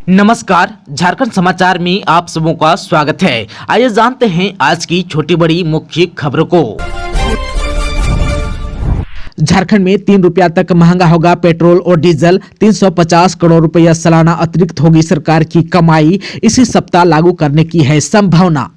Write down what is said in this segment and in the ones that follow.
नमस्कार, झारखंड समाचार में आप सबों का स्वागत है। आइए जानते हैं आज की छोटी बड़ी मुख्य खबरों को। झारखंड में 3 रुपया तक महंगा होगा पेट्रोल और डीजल। 350 करोड़ रुपया सालाना अतिरिक्त होगी सरकार की कमाई। इसी सप्ताह लागू करने की है संभावना।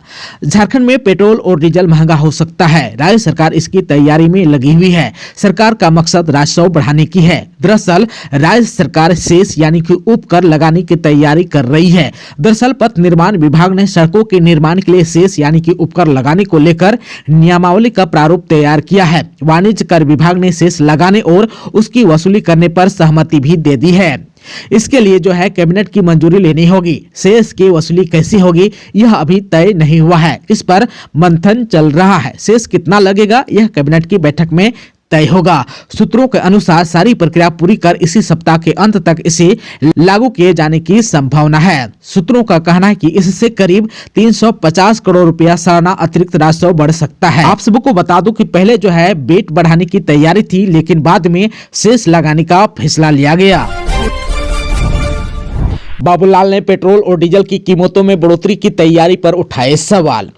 झारखंड में पेट्रोल और डीजल महंगा हो सकता है। राज्य सरकार इसकी तैयारी में लगी हुई है। सरकार का मकसद राजस्व बढ़ाने की है। दरअसल राज्य सरकार सेस यानी कि उपकर लगाने की तैयारी कर रही है। दरअसल पथ निर्माण विभाग ने सड़कों के निर्माण के लिए सेस यानी कि उपकर लगाने को लेकर नियमावली का प्रारूप तैयार किया है। वाणिज्य कर विभाग ने सेस लगाने और उसकी वसूली करने पर सहमति भी दे दी है। इसके लिए कैबिनेट की मंजूरी लेनी होगी। सेस की वसूली कैसी होगी यह अभी तय नहीं हुआ है। इस पर मंथन चल रहा है। सेस कितना लगेगा यह कैबिनेट की बैठक में तय होगा। सूत्रों के अनुसार सारी प्रक्रिया पूरी कर इसी सप्ताह के अंत तक इसे लागू किए जाने की संभावना है। सूत्रों का कहना है कि इससे करीब 350 करोड़ रुपया सालाना अतिरिक्त राजस्व बढ़ सकता है। आप सबको बता दूं कि पहले बेट बढ़ाने की तैयारी थी, लेकिन बाद में सेस लगाने का फैसला लिया गया। बाबूलाल ने पेट्रोल और डीजल की कीमतों में बढ़ोतरी की तैयारी पर उठाए सवाल।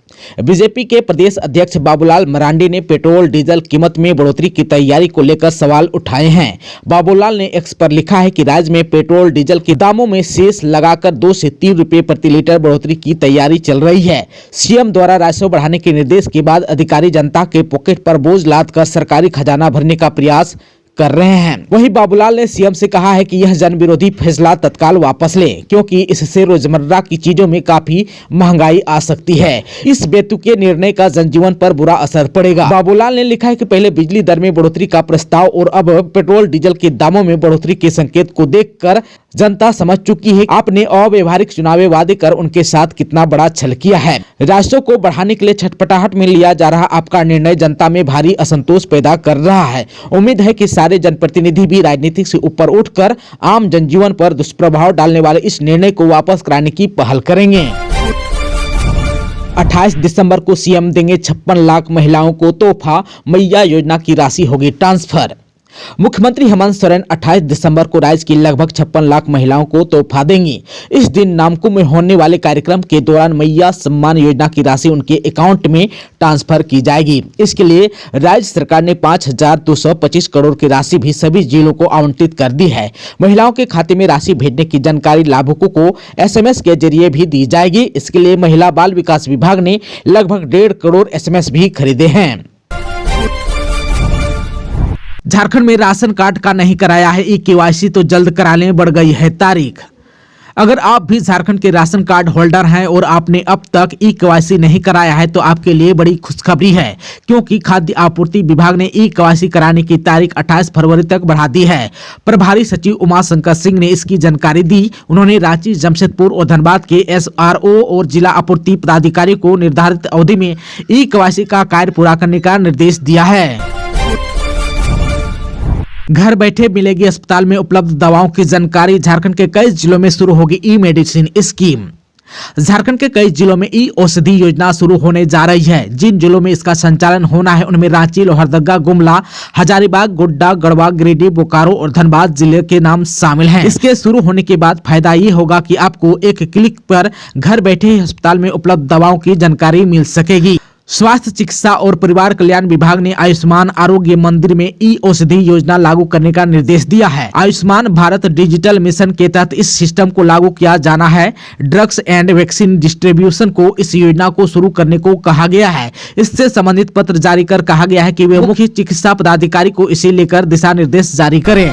बीजेपी के प्रदेश अध्यक्ष बाबूलाल मरांडी ने पेट्रोल डीजल कीमत में बढ़ोतरी की तैयारी को लेकर सवाल उठाए हैं। बाबूलाल ने एक्स पर लिखा है कि राज्य में पेट्रोल डीजल के दामों में सेस लगाकर 2 से 3 रुपए प्रति लीटर बढ़ोतरी की तैयारी चल रही है। सीएम द्वारा राजस्व बढ़ाने के निर्देश के बाद अधिकारी जनता के पॉकेट पर बोझ लादकर सरकारी खजाना भरने का प्रयास कर रहे हैं। वहीं बाबूलाल ने सीएम से कहा है कि यह जन विरोधी फैसला तत्काल वापस लें, क्योंकि इससे रोजमर्रा की चीजों में काफी महंगाई आ सकती है। इस बेतुके निर्णय का जनजीवन पर बुरा असर पड़ेगा। बाबूलाल ने लिखा है कि पहले बिजली दर में बढ़ोतरी का प्रस्ताव और अब पेट्रोल डीजल के दामों में बढ़ोतरी के संकेत को देखकर जनता समझ चुकी है आपने अव्यवहारिक चुनावी वादे कर उनके साथ कितना बड़ा छल किया है। राजस्व को बढ़ाने के लिए छटपटाहट में लिया जा रहा आपका निर्णय जनता में भारी असंतोष पैदा कर रहा है। उम्मीद है कि सारे जनप्रतिनिधि भी राजनीति से ऊपर उठकर आम जनजीवन पर दुष्प्रभाव डालने वाले इस निर्णय को वापस कराने की पहल करेंगे। 28 दिसंबर को सीएम देंगे 56 लाख महिलाओं को तोहफा। मैया योजना की राशि होगी ट्रांसफर। मुख्यमंत्री हेमंत सोरेन 28 दिसंबर को राज्य की लगभग 56 लाख महिलाओं को तोहफा देंगी। इस दिन नामकुम में होने वाले कार्यक्रम के दौरान मैया सम्मान योजना की राशि उनके अकाउंट में ट्रांसफर की जाएगी। इसके लिए राज्य सरकार ने 5,225 करोड़ की राशि भी सभी जिलों को आवंटित कर दी है। महिलाओं के खाते में राशि भेजने की जानकारी लाभुकों को SMS के जरिए भी दी जाएगी। इसके लिए महिला बाल विकास विभाग ने लगभग 1.5 करोड़ SMS भी खरीदे हैं। झारखंड में राशन कार्ड का नहीं कराया है E-KYC तो जल्द कराने बढ़ गई है तारीख। अगर आप भी झारखंड के राशन कार्ड होल्डर हैं और आपने अब तक E-KYC नहीं कराया है तो आपके लिए बड़ी खुशखबरी है, क्योंकि खाद्य आपूर्ति विभाग ने E-KYC कराने की तारीख 28 फरवरी तक बढ़ा दी है। प्रभारी सचिव उमा शंकर सिंह ने इसकी जानकारी दी। उन्होंने रांची, जमशेदपुर और धनबाद के SRO और जिला आपूर्ति पदाधिकारी को निर्धारित अवधि में E-KYC का कार्य पूरा करने का निर्देश दिया है। घर बैठे मिलेगी अस्पताल में उपलब्ध दवाओं की जानकारी। झारखंड के कई जिलों में शुरू होगी ई-मेडिसिन स्कीम। झारखंड के कई जिलों में ई-औषधि योजना शुरू होने जा रही है। जिन जिलों में इसका संचालन होना है उनमें रांची, लोहरदगा, गुमला, हजारीबाग, गोड्डा, गढ़वा, गिरिडीह, बोकारो और धनबाद जिले के नाम शामिल हैं। इसके शुरू होने के बाद फायदा ये होगा कि आपको एक क्लिक पर घर बैठे ही अस्पताल में उपलब्ध दवाओं की जानकारी मिल सकेगी। स्वास्थ्य, चिकित्सा और परिवार कल्याण विभाग ने आयुष्मान आरोग्य मंदिर में ई-औषधि योजना लागू करने का निर्देश दिया है। आयुष्मान भारत डिजिटल मिशन के तहत इस सिस्टम को लागू किया जाना है। ड्रग्स एंड वैक्सीन डिस्ट्रीब्यूशन को इस योजना को शुरू करने को कहा गया है। इससे संबंधित पत्र जारी कर कहा गया है कि वे मुख्य चिकित्सा पदाधिकारी को इसे लेकर दिशा निर्देश जारी करें।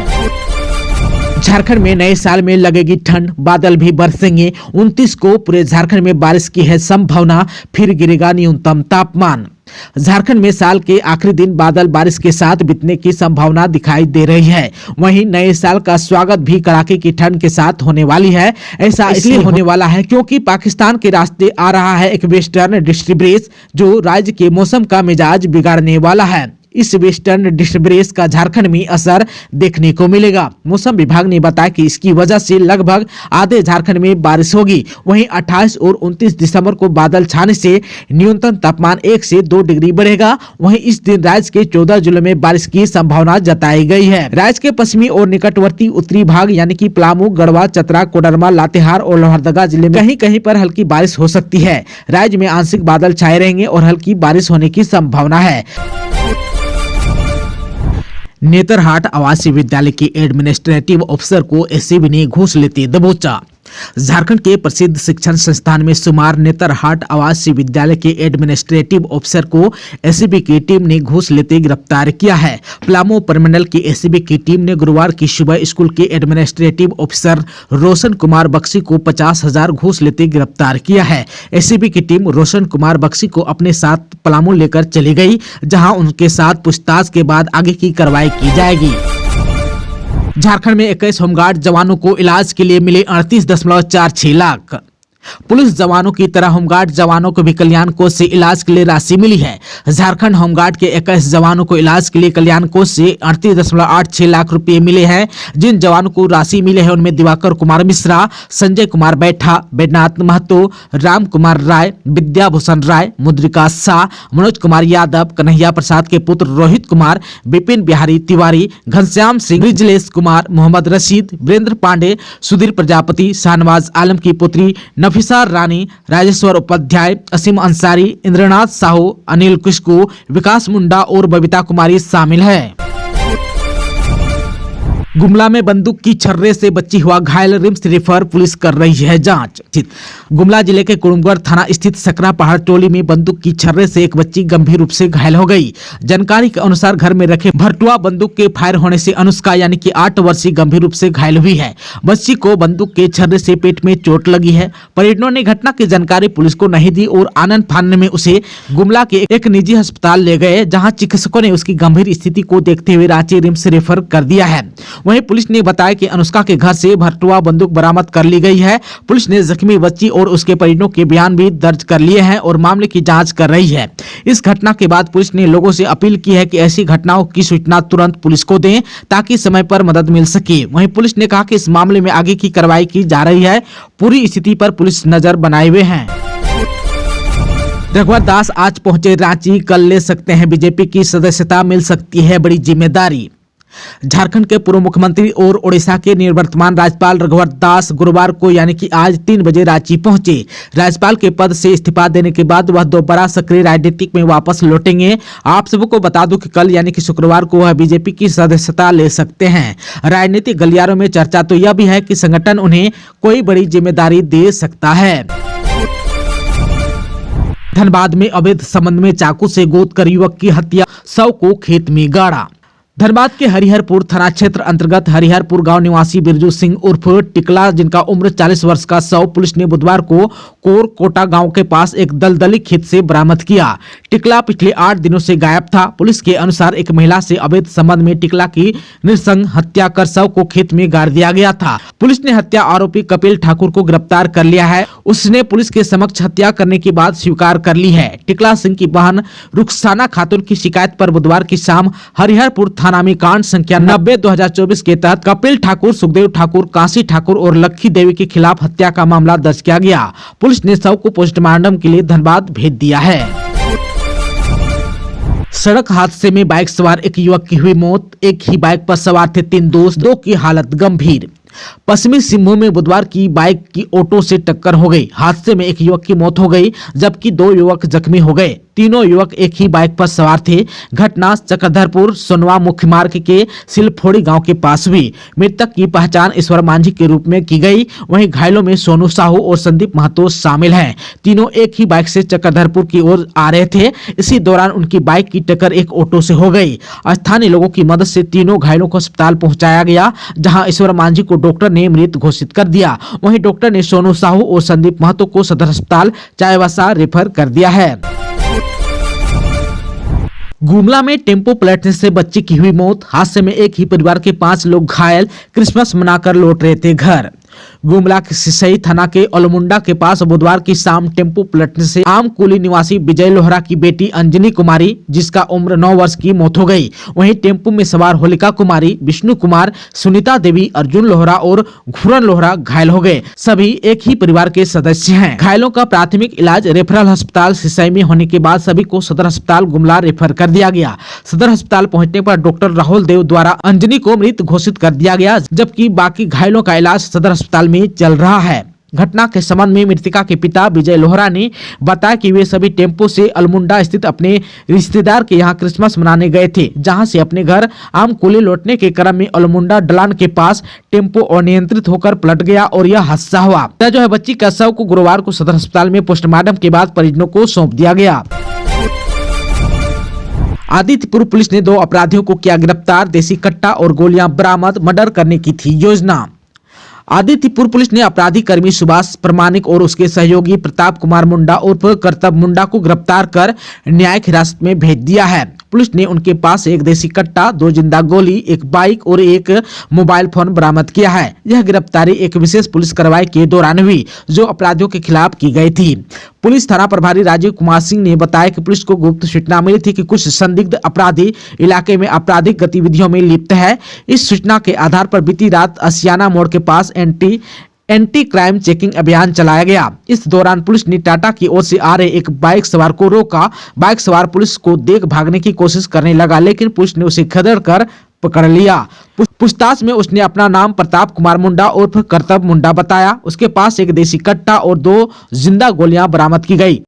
झारखंड में नए साल में लगेगी ठंड, बादल भी बरसेंगे। 29 को पूरे झारखंड में बारिश की है संभावना, फिर गिरेगा न्यूनतम तापमान। झारखंड में साल के आखिरी दिन बादल बारिश के साथ बीतने की संभावना दिखाई दे रही है। वहीं नए साल का स्वागत भी कड़ाके की ठंड के साथ होने वाली है। ऐसा इसलिए होने वाला है क्योंकि पाकिस्तान के रास्ते आ रहा है एक वेस्टर्न डिस्टर्बेंस जो राज्य के मौसम का मिजाज बिगाड़ने वाला है। इस वेस्टर्न डिस्टर्बेंस का झारखंड में असर देखने को मिलेगा। मौसम विभाग ने बताया कि इसकी वजह से लगभग आधे झारखंड में बारिश होगी। वहीं 28 और 29 दिसंबर को बादल छाने से न्यूनतम तापमान 1 से 2 डिग्री बढ़ेगा। वहीं इस दिन राज्य के 14 जिलों में बारिश की संभावना जताई गई है। राज्य के पश्चिमी और निकटवर्ती उत्तरी भाग यानी कि पलामू, गढ़वा, चतरा, कोडरमा, लातेहार और लोहरदगा जिले में कहीं कहीं पर हल्की बारिश हो सकती है। राज्य में आंशिक बादल छाए रहेंगे और हल्की बारिश होने की संभावना है। नेतरहाट आवासीय विद्यालय के एडमिनिस्ट्रेटिव ऑफिसर को एसीबी ने घूस लेते दबोचा। झारखंड के प्रसिद्ध शिक्षण संस्थान में शुमार नेतरहाट आवासीय विद्यालय के एडमिनिस्ट्रेटिव ऑफिसर को एसीबी की टीम ने घूस लेते गिरफ्तार किया है। पलामू प्रमंडल की एसीबी की टीम ने गुरुवार की सुबह स्कूल के एडमिनिस्ट्रेटिव ऑफिसर रोशन कुमार बख्शी को 50,000 घूस लेते गिरफ्तार किया है। एसीबी की टीम रोशन कुमार बख्शी को अपने साथ पलामू लेकर चली गई, जहां उनके साथ पूछताछ के बाद आगे की कार्रवाई की जाएगी। झारखंड में 21 होमगार्ड जवानों को इलाज के लिए मिले 38.46 लाख। पुलिस जवानों की तरह होमगार्ड जवानों को भी कल्याण कोष से इलाज के लिए राशि मिली है। झारखंड होमगार्ड के 21 जवानों को इलाज के लिए कल्याण कोष से 38.86 लाख रुपए मिले हैं। जिन जवानों को राशि मिले हैं उनमें दिवाकर कुमार मिश्रा, संजय कुमार बैठा, बैद्यनाथ महतो, राम कुमार राय, विद्याभूषण राय, मुद्रिका शाह, मनोज कुमार यादव, कन्हैया प्रसाद के पुत्र रोहित कुमार, विपिन बिहारी तिवारी, घनश्याम सिंह, ब्रिजलेश कुमार, मोहम्मद रशीद, वीरेंद्र पांडे, सुधीर प्रजापति, शाहनवाज आलम की पुत्री नफीसा रानी, राजेश्वर उपाध्याय, असीम अंसारी, इंद्रनाथ साहू, अनिल कुशकू, विकास मुंडा और बबीता कुमारी शामिल है। गुमला में बंदूक की छर्रे से बच्ची हुआ घायल, रिम्स रेफर, पुलिस कर रही है जांच। गुमला जिले के कुड़ुमगढ़ थाना स्थित सकरा पहाड़ टोली में बंदूक की छर्रे से एक बच्ची गंभीर रूप से घायल हो गई। जानकारी के अनुसार घर में रखे भरटुआ बंदूक के फायर होने से अनुष्का यानी कि 8 वर्षीय गंभीर रूप से घायल हुई है। बच्ची को बंदूक के छर्रे से पेट में चोट लगी है। परिजनों ने घटना की जानकारी पुलिस को नहीं दी और आनंद फानने में उसे गुमला के एक निजी अस्पताल ले गए, जहाँ चिकित्सकों ने उसकी गंभीर स्थिति को देखते हुए रांची रिम्स रेफर कर दिया है। वहीं पुलिस ने बताया कि अनुष्का के घर से भरटुआ बंदूक बरामद कर ली गई है। पुलिस ने जख्मी बच्ची और उसके परिजनों के बयान भी दर्ज कर लिए हैं और मामले की जांच कर रही है। इस घटना के बाद पुलिस ने लोगों से अपील की है कि ऐसी घटनाओं की सूचना तुरंत पुलिस को दें ताकि समय पर मदद मिल सके। वहीं पुलिस ने कहा कि इस मामले में आगे की कार्रवाई की जा रही है। पूरी स्थिति पर पुलिस नजर बनाए हुए है। रघुवर दास आज पहुंचे रांची, कल ले सकते हैं बीजेपी की सदस्यता, मिल सकती है बड़ी जिम्मेदारी। झारखंड के पूर्व मुख्यमंत्री और ओडिशा के निवर्तमान राज्यपाल रघुवर दास गुरुवार को यानी कि आज 3 बजे रांची पहुंचे। राज्यपाल के पद से इस्तीफा देने के बाद वह दोबारा सक्रिय राजनीति में वापस लौटेंगे। आप सबको बता दूं कि कल यानी कि शुक्रवार को वह बीजेपी की सदस्यता ले सकते हैं। राजनीतिक गलियारों में चर्चा तो यह भी है कि संगठन उन्हें कोई बड़ी जिम्मेदारी दे सकता है। धनबाद में अवैध संबंध में चाकू से गोद कर युवक की हत्या, शव को खेत में गाड़ा। धनबाद के हरिहरपुर थाना क्षेत्र अंतर्गत हरिहरपुर गांव निवासी बिरजू सिंह उर्फ टिकला, जिनका उम्र 40 वर्ष का शव पुलिस ने बुधवार को कोरकोटा गांव के पास एक दलदली खेत से बरामद किया। टिकला पिछले 8 दिनों से गायब था। पुलिस के अनुसार एक महिला से अवैध संबंध में टिकला की नृशंस हत्या कर शव को खेत में गाड़ दिया गया था। पुलिस ने हत्या आरोपी कपिल ठाकुर को गिरफ्तार कर लिया है। उसने पुलिस के समक्ष हत्या करने की बात स्वीकार कर ली है। टिकला सिंह की बहन रुखसाना खातून की शिकायत पर बुधवार की शाम हरिहरपुर थाना में कांड संख्या 90/2024 के तहत कपिल ठाकुर, सुखदेव ठाकुर, काशी ठाकुर और लक्खी देवी के खिलाफ हत्या का मामला दर्ज किया गया। पुलिस ने शव को पोस्टमार्टम के लिए धनबाद भेज दिया है। सड़क हादसे में बाइक सवार एक युवक की हुई मौत। एक ही बाइक पर सवार थे 3 दोस्त, 2 की हालत गंभीर। पश्चिमी सिंहभूम में बुधवार की बाइक की ऑटो से टक्कर हो गई। हादसे में एक युवक की मौत हो गई जबकि 2 युवक जख्मी हो गए। तीनों युवक एक ही बाइक पर सवार थे। घटना चक्रधरपुर सोनवा मुख्य मार्ग के सिलफोड़ी गांव के पास हुई। मृतक की पहचान ईश्वर मांझी के रूप में की गई। वहीं घायलों में सोनू साहू और संदीप महतो शामिल हैं। तीनों एक ही बाइक से चक्रधरपुर की ओर आ रहे थे। इसी दौरान उनकी बाइक की टक्कर एक ऑटो से हो गई। स्थानीय लोगों की मदद से तीनों घायलों को अस्पताल पहुंचाया गया, जहां ईश्वर मांझी को डॉक्टर ने मृत घोषित कर दिया। वहीं डॉक्टर ने सोनू साहू और संदीप महतो को सदर अस्पताल चाईबासा रेफर कर दिया है। गुमला में टेम्पो पलटने से बच्ची की हुई मौत। हादसे में एक ही परिवार के 5 लोग घायल। क्रिसमस मनाकर लौट रहे थे घर। गुमला के सिसई थाना के अलमुंडा के पास बुधवार की शाम टेम्पो पलटने से आमकुली निवासी विजय लोहरा की बेटी अंजनी कुमारी, जिसका उम्र 9 वर्ष की मौत हो गई। वहीं टेम्पो में सवार होलिका कुमारी, विष्णु कुमार, सुनीता देवी, अर्जुन लोहरा और घुरन लोहरा घायल हो गए। सभी एक ही परिवार के सदस्य हैं। घायलों का प्राथमिक इलाज रेफरल अस्पताल सिसई में होने के बाद सभी को सदर अस्पताल गुमला रेफर कर दिया गया। सदर अस्पताल पहुंचने पर डॉक्टर राहुल देव द्वारा अंजनी को मृत घोषित कर दिया गया, जबकि बाकी घायलों का इलाज सदर अस्पताल में चल रहा है। घटना के संबंध में मृतका के पिता विजय लोहरा ने बताया कि वे सभी टेम्पो से अलमुंडा स्थित अपने रिश्तेदार के यहां क्रिसमस मनाने गए थे, जहां से अपने घर आमकुली लौटने के क्रम में अलमुंडा ढलान के पास टेम्पो अनियंत्रित होकर पलट गया और यह हादसा हुआ। जो है बच्ची का शव को गुरुवार को सदर अस्पताल में पोस्टमार्टम के बाद परिजनों को सौंप दिया गया। आदित्यपुर पुलिस ने 2 अपराधियों को किया गिरफ्तार, देसी कट्टा और गोलियां बरामद, मर्डर करने की थी योजना। आदित्यपुर पुलिस ने अपराधी कर्मी सुभाष प्रमाणिक और उसके सहयोगी प्रताप कुमार मुंडा उर्फ कर्तव्य मुंडा को गिरफ्तार कर न्यायिक हिरासत में भेज दिया है। पुलिस ने उनके पास एक देसी कट्टा, 2 जिंदा गोली, एक बाइक और एक मोबाइल फोन बरामद किया है। यह गिरफ्तारी एक विशेष पुलिस कार्रवाई के दौरान हुई, जो अपराधियों के खिलाफ की गई थी। पुलिस थाना प्रभारी राजीव कुमार सिंह ने बताया कि पुलिस को गुप्त सूचना मिली थी कि कुछ संदिग्ध अपराधी इलाके में आपराधिक गतिविधियों में लिप्त है। इस सूचना के आधार पर बीती रात असियाना मोड़ के पास एंटी क्राइम चेकिंग अभियान चलाया गया। इस दौरान पुलिस ने टाटा की ओर से आ रहे एक बाइक सवार को रोका। बाइक सवार पुलिस को देख भागने की कोशिश करने लगा, लेकिन पुलिस ने उसे खदेड़ कर पकड़ लिया। पूछताछ में उसने अपना नाम प्रताप कुमार मुंडा उर्फ कर्तव्य मुंडा बताया। उसके पास एक देसी कट्टा और 2 जिंदा गोलियां बरामद की गई।